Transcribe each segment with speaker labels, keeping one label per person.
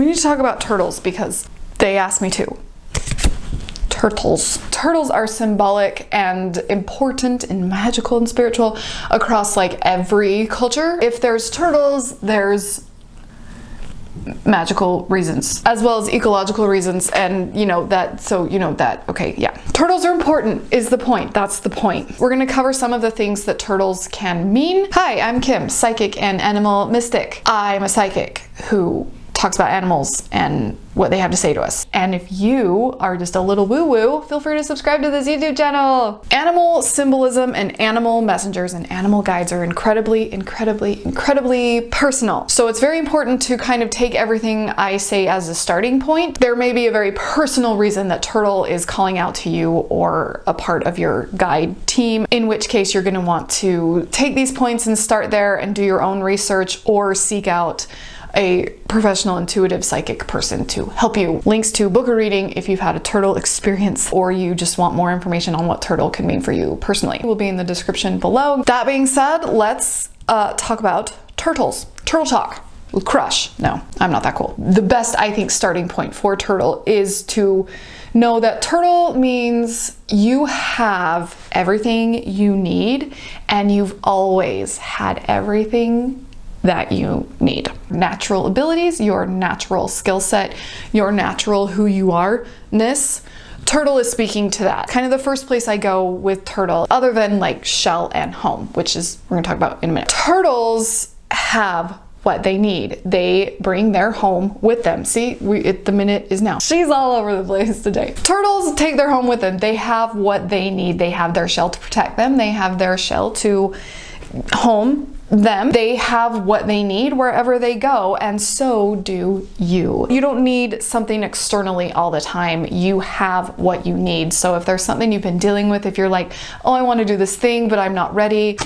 Speaker 1: need to talk about turtles because they asked me to. Turtles. Turtles are symbolic and important and magical and spiritual across like every culture. If there's turtles, there's magical reasons as well as ecological reasons, and okay, yeah. Turtles are important is the point. That's the point. We're going to cover some of the things that turtles can mean. Hi, I'm Kim, psychic and animal mystic. I'm a psychic who talks about animals and what they have to say to us. And if you are just a little woo-woo, feel free to subscribe to this YouTube channel. Animal symbolism and animal messengers and animal guides are incredibly, incredibly, incredibly personal. So it's very important to kind of take everything I say as a starting point. There may be a very personal reason that turtle is calling out to you or a part of your guide team, in which case you're going to want to take these points and start there and do your own research or seek out a professional intuitive psychic person to help you. Links to book a reading if you've had a turtle experience or you just want more information on what turtle can mean for you personally will be in the description below. That being said, let's talk about turtles. Turtle talk with Crush. No, I'm not that cool. The best, I think, starting point for turtle is to know that turtle means you have everything you need and you've always had everything that you need. Natural abilities, your natural skill set, your natural who you are-ness. Turtle is speaking to that. Kind of the first place I go with turtle, other than like shell and home, which is we're gonna talk about in a minute. Turtles have what they need. They bring their home with them. See, the minute is now. She's all over the place today. Turtles take their home with them. They have what they need. They have their shell to protect them. They have their shell to home them. They have what they need wherever they go, and so do you. You don't need something externally all the time. You have what you need. So if there's something you've been dealing with, if you're like, oh, I want to do this thing, but I'm not ready,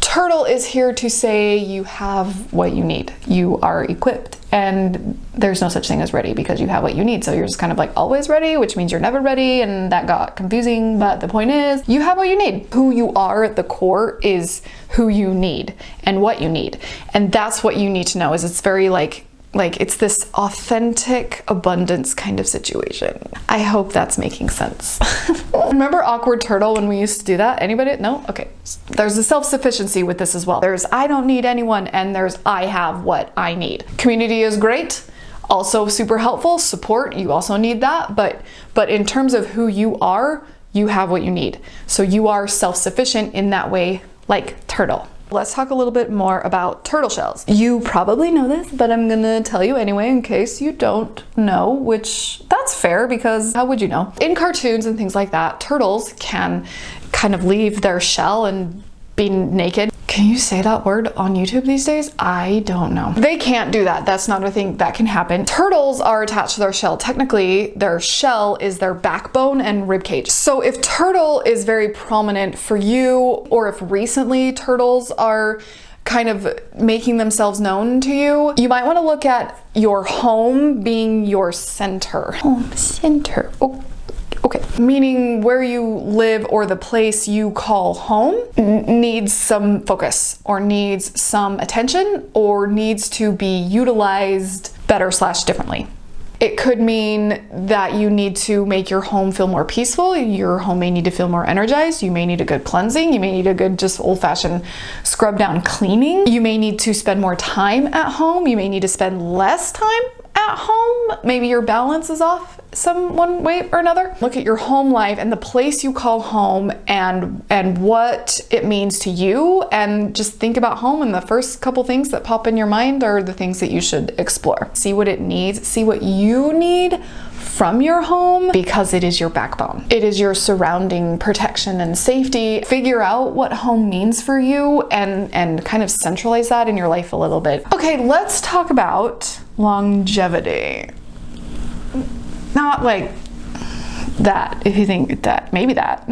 Speaker 1: turtle is here to say you have what you need. You are equipped, and there's no such thing as ready because you have what you need. So you're just kind of like always ready, which means you're never ready, and that got confusing, but the point is you have what you need. Who you are at the core is who you need and what you need. And that's what you need to know. Is it's very like it's this authentic abundance kind of situation. I hope that's making sense. Remember awkward turtle when we used to do that? Anybody? No? Okay. There's a self-sufficiency with this as well. There's I don't need anyone, and there's I have what I need. Community is great. Also super helpful. Support, you also need that. But in terms of who you are, you have what you need. So you are self-sufficient in that way, like turtle. Let's talk a little bit more about turtle shells. You probably know this, but I'm gonna tell you anyway in case you don't know, which that's fair because how would you know? In cartoons and things like that, turtles can kind of leave their shell and be naked. Can you say that word on YouTube these days? I don't know. They can't do that. That's not a thing that can happen. Turtles are attached to their shell. Technically, their shell is their backbone and ribcage. So if turtle is very prominent for you, or if recently turtles are kind of making themselves known to you, you might want to look at your home being your center. Home center. Oh. Okay, meaning where you live or the place you call home needs some focus or needs some attention or needs to be utilized better / differently. It could mean that you need to make your home feel more peaceful. Your home may need to feel more energized. You may need a good cleansing. You may need a good just old-fashioned scrub down cleaning. You may need to spend more time at home. You may need to spend less time at home. Maybe your balance is off one way or another. Look at your home life and the place you call home and what it means to you, and just think about home, and the first couple things that pop in your mind are the things that you should explore. See what it needs, see what you need from your home, because it is your backbone. It is your surrounding protection and safety. Figure out what home means for you and kind of centralize that in your life a little bit. Okay, let's talk about longevity. Not like that, if you think that, maybe that.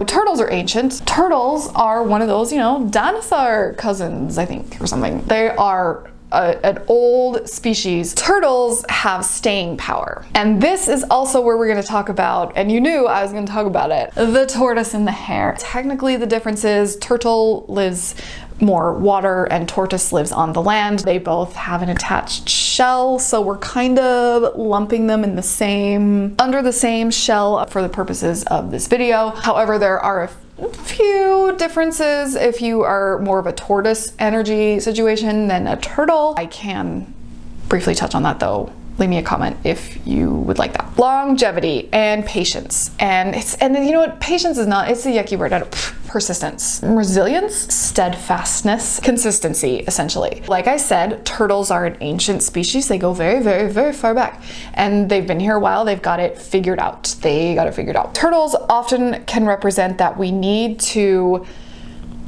Speaker 1: Turtles are ancient. Turtles are one of those, dinosaur cousins, I think, or something. They are an old species. Turtles have staying power. And this is also where we're going to talk about, and you knew I was going to talk about it, the tortoise and the hare. Technically, the difference is turtle lives more water and tortoise lives on the land. They both have an attached shell shell, so we're kind of lumping them in the same, under the same shell for the purposes of this video. However, there are a few differences if you are more of a tortoise energy situation than a turtle. I can briefly touch on that though. Leave me a comment if you would like that. Longevity and patience. And then you know what? Patience is not, it's a yucky word. Persistence. Resilience, steadfastness, consistency, essentially. Like I said, turtles are an ancient species. They go very, very, very far back. And they've been here a while. They've got it figured out. They got it figured out. Turtles often can represent that we need to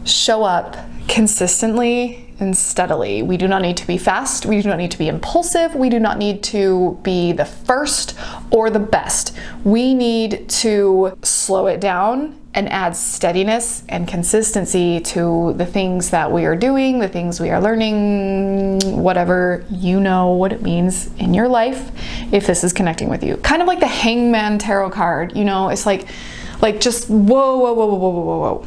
Speaker 1: show up consistently and steadily. We do not need to be fast. We do not need to be impulsive. We do not need to be the first or the best. We need to slow it down and add steadiness and consistency to the things that we are doing, the things we are learning, whatever, you know what it means in your life if this is connecting with you. Kind of like the Hangman Tarot card, you know, it's like just whoa, whoa, whoa, whoa, whoa, whoa, whoa.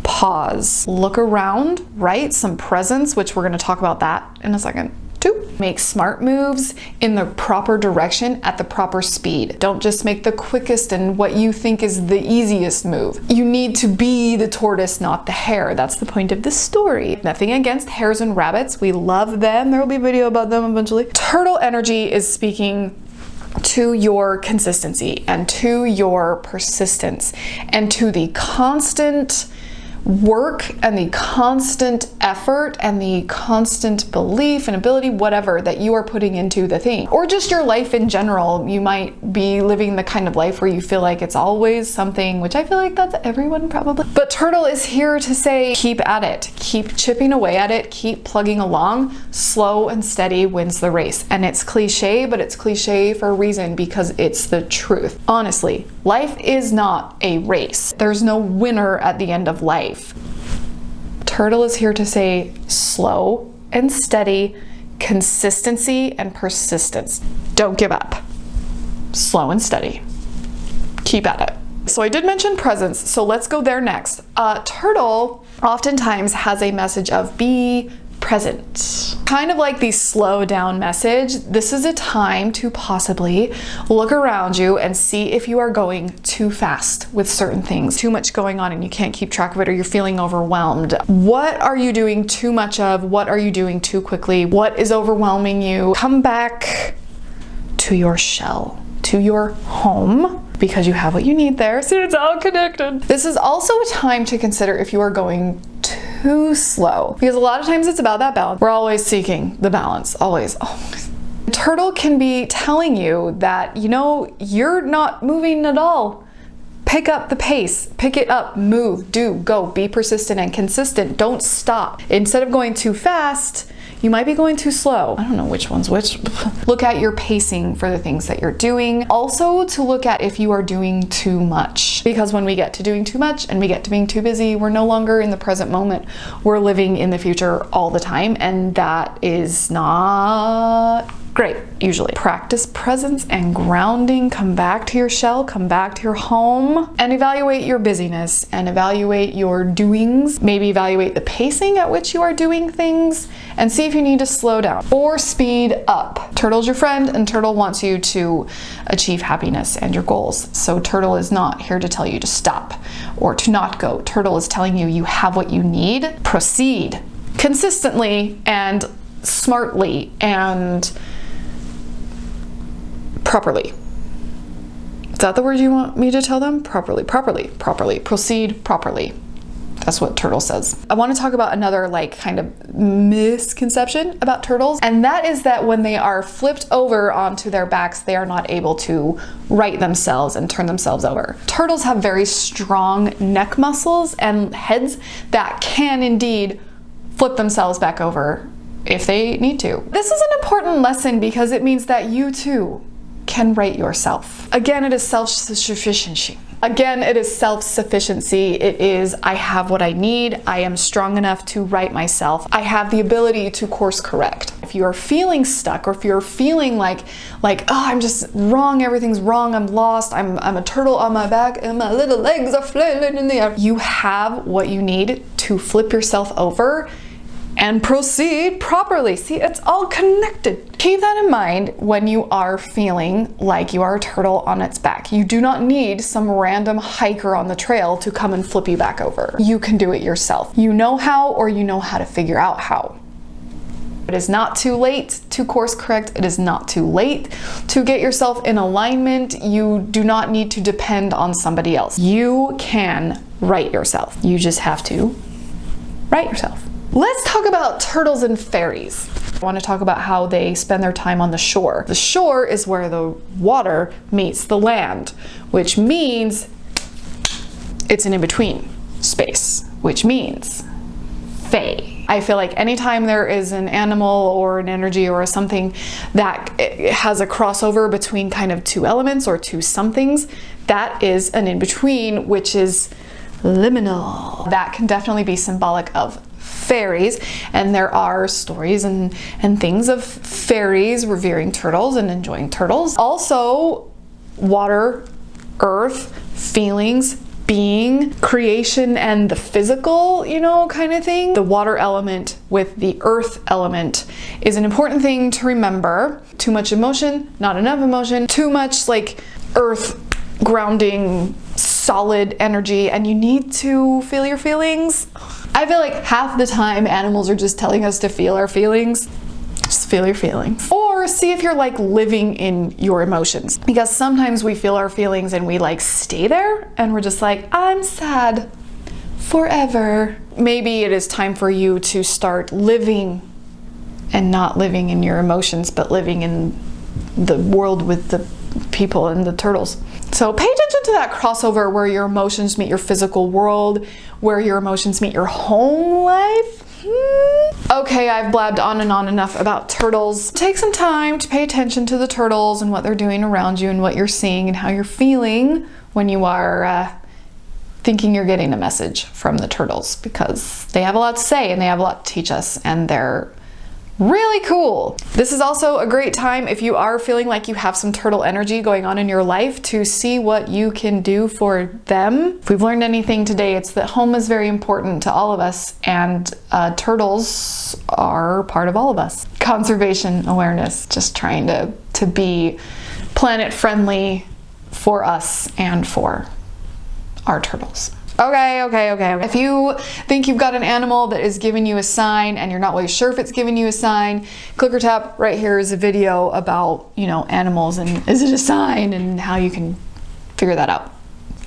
Speaker 1: Pause, look around, right? Some presence, which we're going to talk about that in a second too. Make smart moves in the proper direction at the proper speed. Don't just make the quickest and what you think is the easiest move. You need to be the tortoise, not the hare. That's the point of this story. Nothing against hares and rabbits. We love them. There will be a video about them eventually. Turtle energy is speaking to your consistency and to your persistence and to the constant work and the constant effort and the constant belief and ability, whatever, that you are putting into the thing. Or just your life in general. You might be living the kind of life where you feel like it's always something, which I feel like that's everyone probably. But Turtle is here to say, keep at it. Keep chipping away at it. Keep plugging along. Slow and steady wins the race. And it's cliche, but it's cliche for a reason, because it's the truth. Honestly, life is not a race. There's no winner at the end of life. Turtle is here to say slow and steady, consistency and persistence. Don't give up. Slow and steady. Keep at it. So I did mention presence, so let's go there next. Turtle oftentimes has a message of be present. Kind of like the slow down message. This is a time to possibly look around you and see if you are going too fast with certain things. Too much going on and you can't keep track of it, or you're feeling overwhelmed. What are you doing too much of? What are you doing too quickly? What is overwhelming you? Come back to your shell, to your home, because you have what you need there. See, it's all connected. This is also a time to consider if you are going too slow, because a lot of times it's about that balance. We're always seeking the balance, always. Turtle can be telling you that, you know, you're not moving at all. Pick up the pace, pick it up, move, do, go, be persistent and consistent. Don't stop. Instead of going too fast, you might be going too slow. I don't know which one's which. Look at your pacing for the things that you're doing. Also to look at if you are doing too much. Because when we get to doing too much and we get to being too busy, we're no longer in the present moment. We're living in the future all the time, and that is not great, usually. Practice presence and grounding. Come back to your shell, come back to your home, and evaluate your busyness and evaluate your doings. Maybe evaluate the pacing at which you are doing things and see if you need to slow down or speed up. Turtle's your friend, and Turtle wants you to achieve happiness and your goals. So Turtle is not here to tell you to stop or to not go. Turtle is telling you you have what you need. Proceed consistently and smartly and properly. Is that the word you want me to tell them? Properly. Proceed properly. That's what Turtle says. I want to talk about another kind of misconception about turtles, and that is that when they are flipped over onto their backs, they are not able to right themselves and turn themselves over. Turtles have very strong neck muscles and heads that can indeed flip themselves back over if they need to. This is an important lesson because it means that you too can right yourself. Again, it is self-sufficiency. Again, it is self-sufficiency. It is, I have what I need. I am strong enough to right myself. I have the ability to course correct. If you are feeling stuck, or if you're feeling like, oh, I'm just wrong, everything's wrong, I'm lost, I'm a turtle on my back and my little legs are flailing in the air. You have what you need to flip yourself over and proceed properly. See, it's all connected. Keep that in mind when you are feeling like you are a turtle on its back. You do not need some random hiker on the trail to come and flip you back over. You can do it yourself. You know how, or you know how to figure out how. It is not too late to course correct. It is not too late to get yourself in alignment. You do not need to depend on somebody else. You can right yourself. You just have to right yourself. Let's talk about turtles and fairies. I want to talk about how they spend their time on the shore. The shore is where the water meets the land, which means it's an in-between space, which means fae. I feel like anytime there is an animal or an energy or something that has a crossover between kind of two elements or two somethings, that is an in-between, which is liminal. That can definitely be symbolic of fairies, and there are stories and things of fairies revering turtles and enjoying turtles. Also, water, earth, feelings, being, creation, and the physical, you know, kind of thing. The water element with the earth element is an important thing to remember. Too much emotion, not enough emotion, too much like earth grounding, solid energy, and you need to feel your feelings. I feel like half the time animals are just telling us to feel our feelings. Just feel your feelings. Or see if you're like living in your emotions. Because sometimes we feel our feelings and we like stay there and we're just like, I'm sad forever. Maybe it is time for you to start living and not living in your emotions, but living in the world with the people and the turtles. So pay attention to that crossover where your emotions meet your physical world, where your emotions meet your home life. Okay, I've blabbed on and on enough about turtles. Take some time to pay attention to the turtles and what they're doing around you and what you're seeing and how you're feeling when you are thinking you're getting a message from the turtles, because they have a lot to say and they have a lot to teach us, and they're really cool. This is also a great time if you are feeling like you have some turtle energy going on in your life to see what you can do for them. If we've learned anything today, it's that home is very important to all of us, and turtles are part of all of us. Conservation awareness, just trying to be planet friendly for us and for our turtles. Okay. If you think you've got an animal that is giving you a sign and you're not really sure if it's giving you a sign, click or tap right here is a video about, you know, animals and is it a sign and how you can figure that out.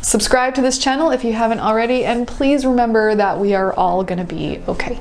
Speaker 1: Subscribe to this channel if you haven't already, and please remember that we are all gonna be okay.